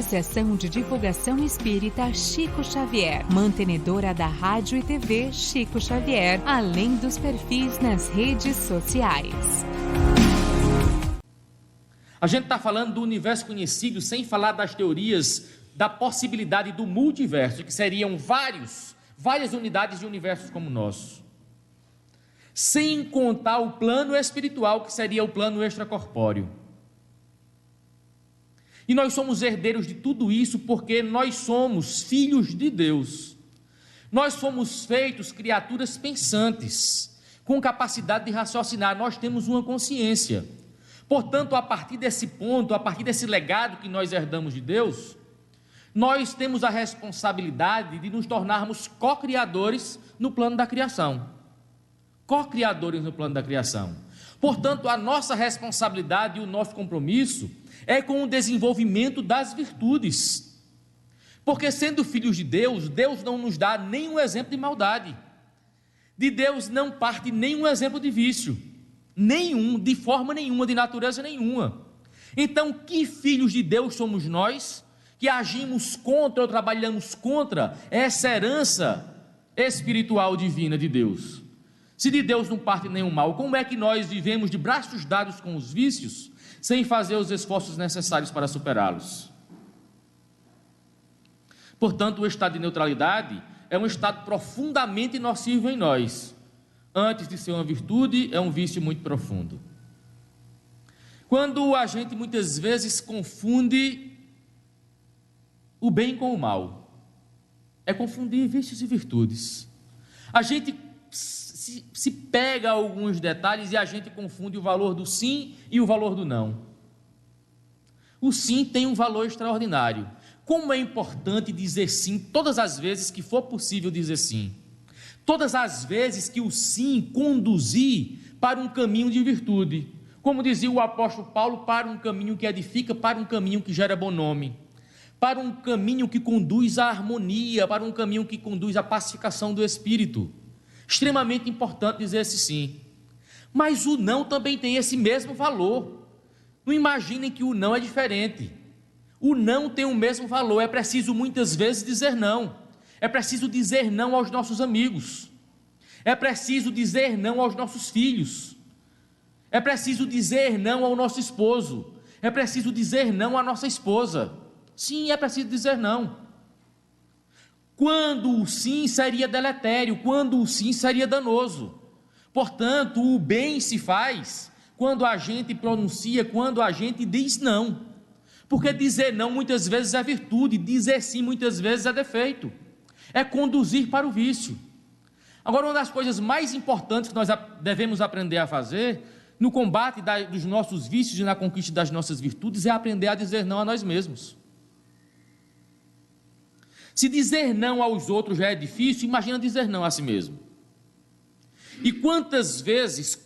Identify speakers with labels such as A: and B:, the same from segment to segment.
A: Associação de Divulgação Espírita Chico Xavier, mantenedora da Rádio e TV Chico Xavier, além dos perfis nas redes sociais.
B: A gente está falando do universo conhecido sem falar das teorias da possibilidade do multiverso, que seriam várias unidades de universos como o nosso. Sem contar o plano espiritual, que seria o plano extracorpóreo. E nós somos herdeiros de tudo isso porque nós somos filhos de Deus. Nós somos feitos criaturas pensantes, com capacidade de raciocinar, nós temos uma consciência. Portanto, a partir desse ponto, a partir desse legado que nós herdamos de Deus, nós temos a responsabilidade de nos tornarmos co-criadores no plano da criação. Co-criadores no plano da criação. Portanto, a nossa responsabilidade e o nosso compromisso é com o desenvolvimento das virtudes. Porque sendo filhos de Deus, Deus não nos dá nenhum exemplo de maldade. De Deus não parte nenhum exemplo de vício. Nenhum, de forma nenhuma, de natureza nenhuma. Então, que filhos de Deus somos nós, que agimos contra ou trabalhamos contra essa herança espiritual divina de Deus? Se de Deus não parte nenhum mal, como é que nós vivemos de braços dados com os vícios, sem fazer os esforços necessários para superá-los? Portanto, o estado de neutralidade é um estado profundamente nocivo em nós. Antes de ser uma virtude, é um vício muito profundo. Quando a gente muitas vezes confunde o bem com o mal, é confundir vícios e virtudes. A gente se pega a alguns detalhes e a gente confunde o valor do sim e o valor do não. O sim tem um valor extraordinário. Como é importante dizer sim todas as vezes que for possível dizer sim. Todas as vezes que o sim conduzir para um caminho de virtude, como dizia o apóstolo Paulo, para um caminho que edifica, para um caminho que gera bom nome, para um caminho que conduz à harmonia, para um caminho que conduz à pacificação do espírito. Extremamente importante dizer esse sim. Mas o não também tem esse mesmo valor. Não imaginem que o não é diferente. O não tem o mesmo valor, é preciso muitas vezes dizer não. É preciso dizer não aos nossos amigos. É preciso dizer não aos nossos filhos. É preciso dizer não ao nosso esposo. É preciso dizer não à nossa esposa. Sim, é preciso dizer não. Quando o sim seria deletério, quando o sim seria danoso. Portanto, o bem se faz quando a gente pronuncia, quando a gente diz não. Porque dizer não muitas vezes é virtude, dizer sim muitas vezes é defeito. É conduzir para o vício. Agora, uma das coisas mais importantes que nós devemos aprender a fazer no combate dos nossos vícios e na conquista das nossas virtudes é aprender a dizer não a nós mesmos. Se dizer não aos outros já é difícil, imagina dizer não a si mesmo. E quantas vezes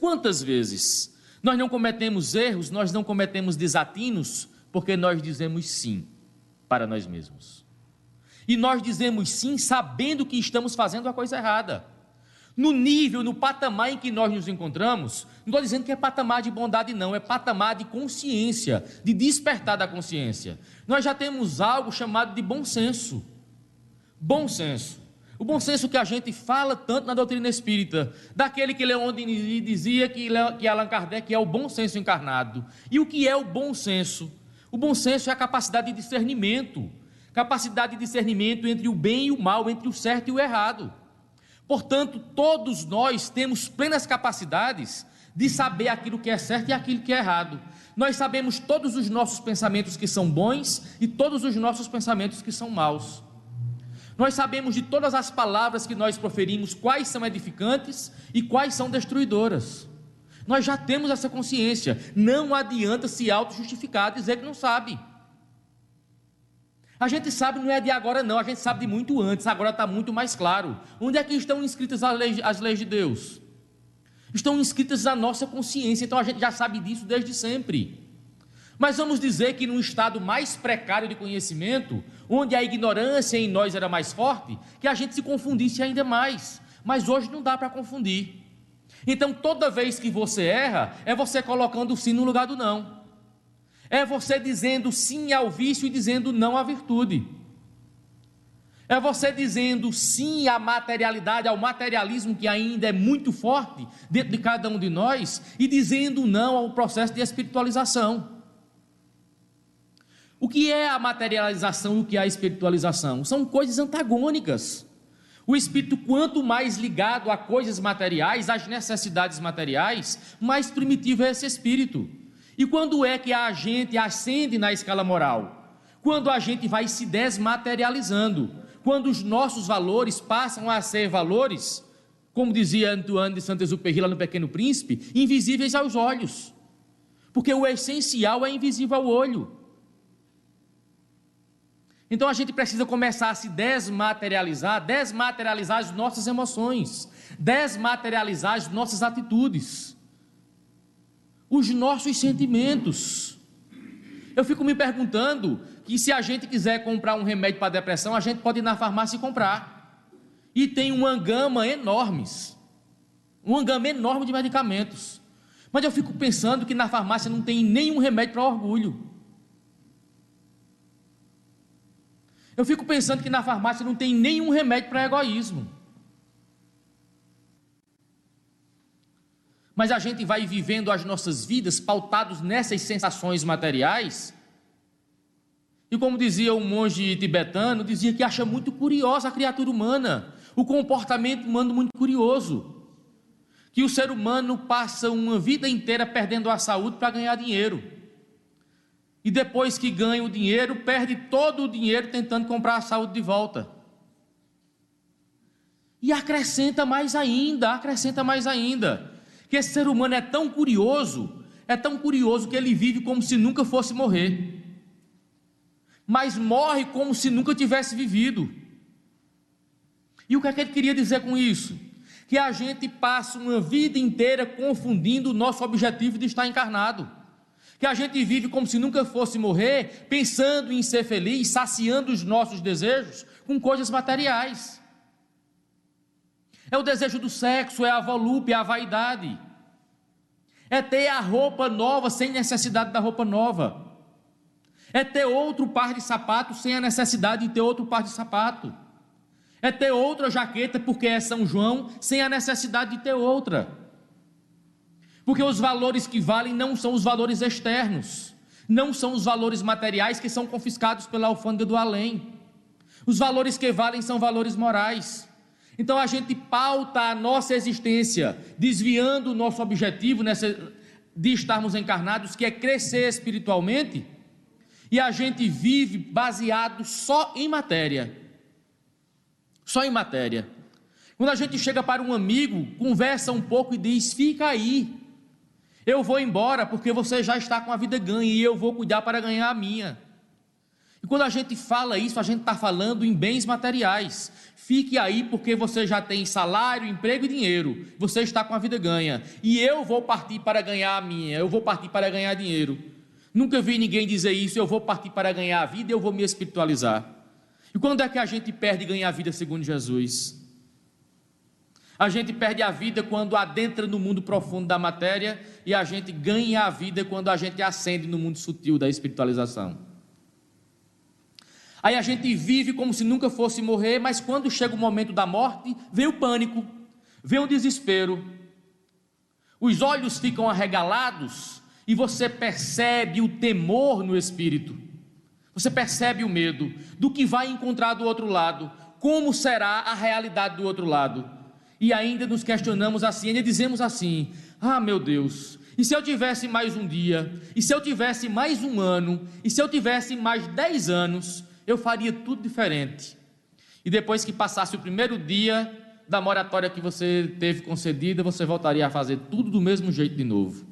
B: nós não cometemos erros, nós não cometemos desatinos, porque nós dizemos sim para nós mesmos. E nós dizemos sim sabendo que estamos fazendo a coisa errada. No nível, no patamar em que nós nos encontramos, não estou dizendo que é patamar de bondade não, é patamar de consciência, de despertar da consciência. Nós já temos algo chamado de bom senso. Bom senso. O bom senso que a gente fala tanto na doutrina espírita, daquele que Leon Denis dizia que Allan Kardec é o bom senso encarnado. E o que é o bom senso? O bom senso é a capacidade de discernimento. Capacidade de discernimento entre o bem e o mal, entre o certo e o errado. Portanto, todos nós temos plenas capacidades de saber aquilo que é certo e aquilo que é errado. Nós sabemos todos os nossos pensamentos que são bons e todos os nossos pensamentos que são maus. Nós sabemos de todas as palavras que nós proferimos quais são edificantes e quais são destruidoras. Nós já temos essa consciência. Não adianta se auto-justificar, dizer que não sabe. A gente sabe, não é de agora não, a gente sabe de muito antes, agora está muito mais claro. Onde é que estão inscritas as leis de Deus? Estão inscritas na nossa consciência, então a gente já sabe disso desde sempre. Mas vamos dizer que num estado mais precário de conhecimento, onde a ignorância em nós era mais forte, que a gente se confundisse ainda mais. Mas hoje não dá para confundir. Então toda vez que você erra, é você colocando o sim no lugar do não. É você dizendo sim ao vício e dizendo não à virtude. É você dizendo sim à materialidade, ao materialismo que ainda é muito forte dentro de cada um de nós, e dizendo não ao processo de espiritualização. O que é a materialização e o que é a espiritualização? São coisas antagônicas. O espírito, quanto mais ligado a coisas materiais, às necessidades materiais, mais primitivo é esse espírito. E quando é que a gente ascende na escala moral? Quando a gente vai se desmaterializando. Quando os nossos valores passam a ser valores, como dizia Antoine de Saint-Exupéry lá no Pequeno Príncipe, invisíveis aos olhos. Porque o essencial é invisível ao olho. Então a gente precisa começar a se desmaterializar as nossas emoções, desmaterializar as nossas atitudes, os nossos sentimentos. Eu fico me perguntando que se a gente quiser comprar um remédio para depressão, a gente pode ir na farmácia e comprar. E tem uma gama enorme de medicamentos. Mas eu fico pensando que na farmácia não tem nenhum remédio para orgulho. Eu fico pensando que na farmácia não tem nenhum remédio para egoísmo. Mas a gente vai vivendo as nossas vidas pautados nessas sensações materiais. E como dizia um monge tibetano, dizia que acha muito curiosa a criatura humana, o comportamento humano muito curioso. Que o ser humano passa uma vida inteira perdendo a saúde para ganhar dinheiro. E depois que ganha o dinheiro, perde todo o dinheiro tentando comprar a saúde de volta. E acrescenta mais ainda, que esse ser humano é tão curioso que ele vive como se nunca fosse morrer. Mas morre como se nunca tivesse vivido. E o que é que ele queria dizer com isso? Que a gente passa uma vida inteira confundindo o nosso objetivo de estar encarnado. Que a gente vive como se nunca fosse morrer, pensando em ser feliz, saciando os nossos desejos com coisas materiais. É o desejo do sexo, é a volúpia, é a vaidade. É ter a roupa nova sem necessidade da roupa nova. É ter outro par de sapato sem a necessidade de ter outro par de sapato. É ter outra jaqueta porque é São João sem a necessidade de ter outra. Porque os valores que valem não são os valores externos, não são os valores materiais que são confiscados pela alfândega do além. Os valores que valem são valores morais. Então a gente pauta a nossa existência, desviando o nosso objetivo de estarmos encarnados, que é crescer espiritualmente, e a gente vive baseado só em matéria. Só em matéria. Quando a gente chega para um amigo, conversa um pouco e diz: fica aí, eu vou embora porque você já está com a vida ganha e eu vou cuidar para ganhar a minha. E quando a gente fala isso, a gente está falando em bens materiais. Fique aí porque você já tem salário, emprego e dinheiro, você está com a vida ganha e eu vou partir para ganhar a minha, eu vou partir para ganhar dinheiro. Nunca vi ninguém dizer isso: eu vou partir para ganhar a vida, eu vou me espiritualizar. E quando é que a gente perde e ganha a vida segundo Jesus? A gente perde a vida quando adentra no mundo profundo da matéria, e a gente ganha a vida quando a gente ascende no mundo sutil da espiritualização. Aí a gente vive como se nunca fosse morrer, mas quando chega o momento da morte, vem o pânico, vem o desespero, os olhos ficam arregalados e você percebe o temor no espírito, você percebe o medo do que vai encontrar do outro lado, como será a realidade do outro lado. E ainda nos questionamos assim, ainda dizemos assim: ah, meu Deus, e se eu tivesse mais um dia, e se eu tivesse mais um ano, e se eu tivesse mais 10 anos, eu faria tudo diferente. E depois que passasse o primeiro dia da moratória que você teve concedida, você voltaria a fazer tudo do mesmo jeito de novo.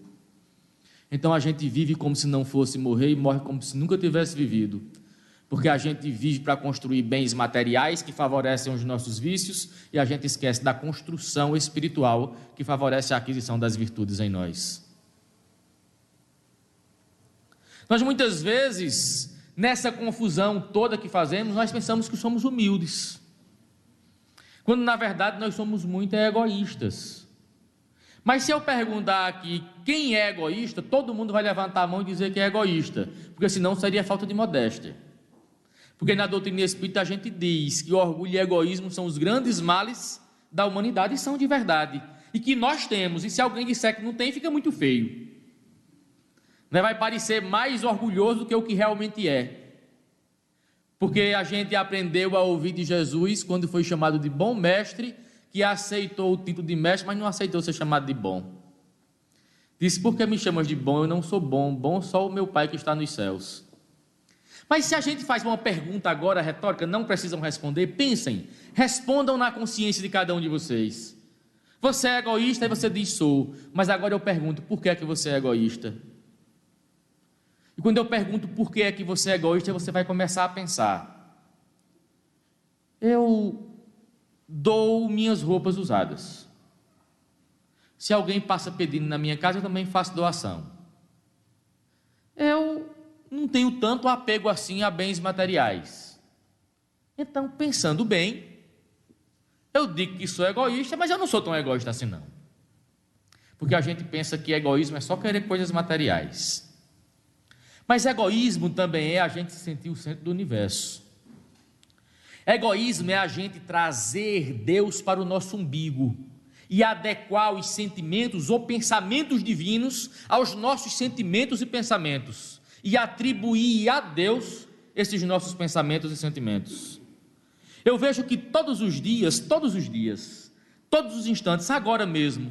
B: Então a gente vive como se não fosse morrer e morre como se nunca tivesse vivido. Porque a gente vive para construir bens materiais que favorecem os nossos vícios e a gente esquece da construção espiritual que favorece a aquisição das virtudes em nós. Nós muitas vezes, nessa confusão toda que fazemos, nós pensamos que somos humildes, quando na verdade nós somos muito egoístas. Mas se eu perguntar aqui quem é egoísta, todo mundo vai levantar a mão e dizer que é egoísta, porque senão seria falta de modéstia. Porque na doutrina espírita a gente diz que orgulho e egoísmo são os grandes males da humanidade e são de verdade. E que nós temos, e se alguém disser que não tem, fica muito feio. Vai parecer mais orgulhoso do que o que realmente é. Porque a gente aprendeu a ouvir de Jesus quando foi chamado de bom mestre, que aceitou o título de mestre, mas não aceitou ser chamado de bom. Disse: por que me chamas de bom? Eu não sou bom, bom só o meu Pai que está nos céus. Mas se a gente faz uma pergunta agora retórica, não precisam responder, pensem, respondam na consciência de cada um de vocês. Você é egoísta? E você diz: sou. Mas agora eu pergunto, por que é que você é egoísta? E quando eu pergunto por que é que você é egoísta, você vai começar a pensar: eu dou minhas roupas usadas. Se alguém passa pedindo na minha casa, eu também faço doação. Eu não tenho tanto apego assim a bens materiais. Então, pensando bem, eu digo que sou egoísta, mas eu não sou tão egoísta assim não. Porque a gente pensa que egoísmo é só querer coisas materiais. Mas egoísmo também é a gente se sentir o centro do universo. Egoísmo é a gente trazer Deus para o nosso umbigo e adequar os sentimentos ou pensamentos divinos aos nossos sentimentos e pensamentos e atribuir a Deus esses nossos pensamentos e sentimentos. Eu vejo que todos os dias, todos os instantes, agora mesmo,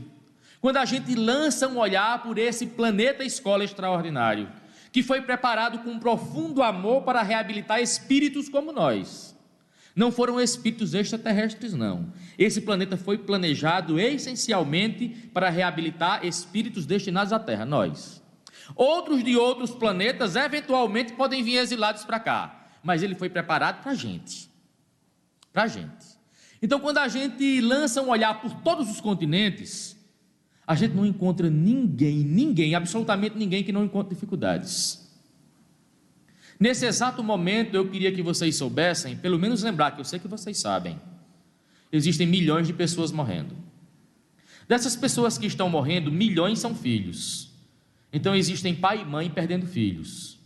B: quando a gente lança um olhar por esse planeta escola extraordinário, que foi preparado com um profundo amor para reabilitar espíritos como nós. Não foram espíritos extraterrestres, não. Esse planeta foi planejado essencialmente para reabilitar espíritos destinados à Terra, nós. Outros de outros planetas, eventualmente, podem vir exilados para cá, mas ele foi preparado para a gente. Para a gente. Então, quando a gente lança um olhar por todos os continentes, a gente não encontra ninguém, absolutamente ninguém que não encontre dificuldades. Nesse exato momento, eu queria que vocês soubessem, pelo menos lembrar, que eu sei que vocês sabem, existem milhões de pessoas morrendo. Dessas pessoas que estão morrendo, milhões são filhos. Então existem pai e mãe perdendo filhos.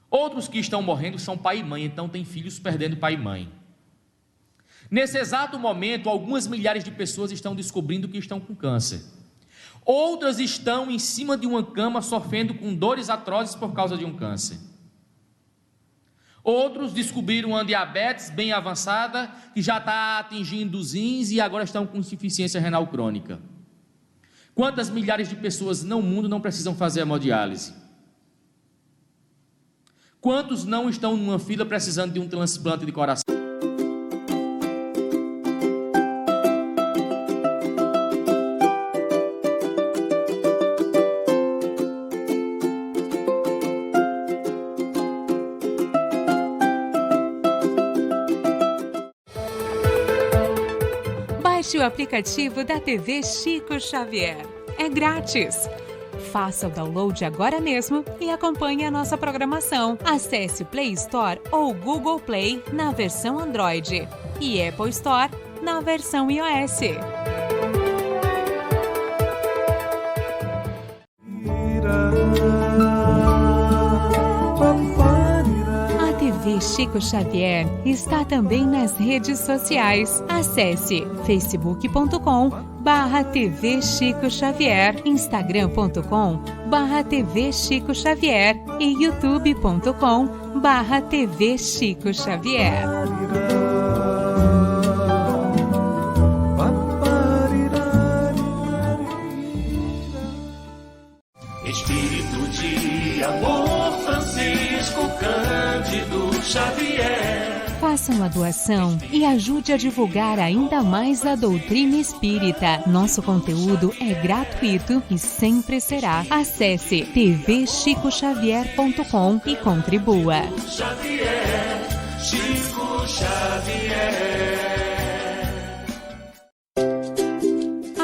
B: Outros que estão morrendo são pai e mãe, então tem filhos perdendo pai e mãe. Nesse exato momento, algumas milhares de pessoas estão descobrindo que estão com câncer. Outras estão em cima de uma cama sofrendo com dores atrozes por causa de um câncer. Outros descobriram uma diabetes bem avançada, que já está atingindo os rins e agora estão com insuficiência renal crônica. Quantas milhares de pessoas no mundo não precisam fazer hemodiálise? Quantos não estão numa fila precisando de um transplante de coração?
A: Baixe o aplicativo da TV Chico Xavier. É grátis. Faça o download agora mesmo e acompanhe a nossa programação. Acesse o Play Store ou Google Play na versão Android e Apple Store na versão iOS. A TV Chico Xavier está também nas redes sociais. Acesse facebook.com/TV Chico Xavier, instagram.com/TV Chico Xavier e youtube.com/TV Chico Xavier.
C: Espírito de amor, Francisco Cândido Xavier.
A: Faça uma doação e ajude a divulgar ainda mais a doutrina espírita. Nosso conteúdo é gratuito e sempre será. Acesse tvchicoxavier.com e contribua.
C: Xavier, Chico Xavier.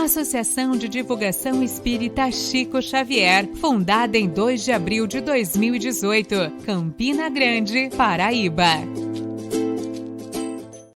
A: Associação de Divulgação Espírita Chico Xavier, fundada em 2 de abril de 2018, Campina Grande, Paraíba.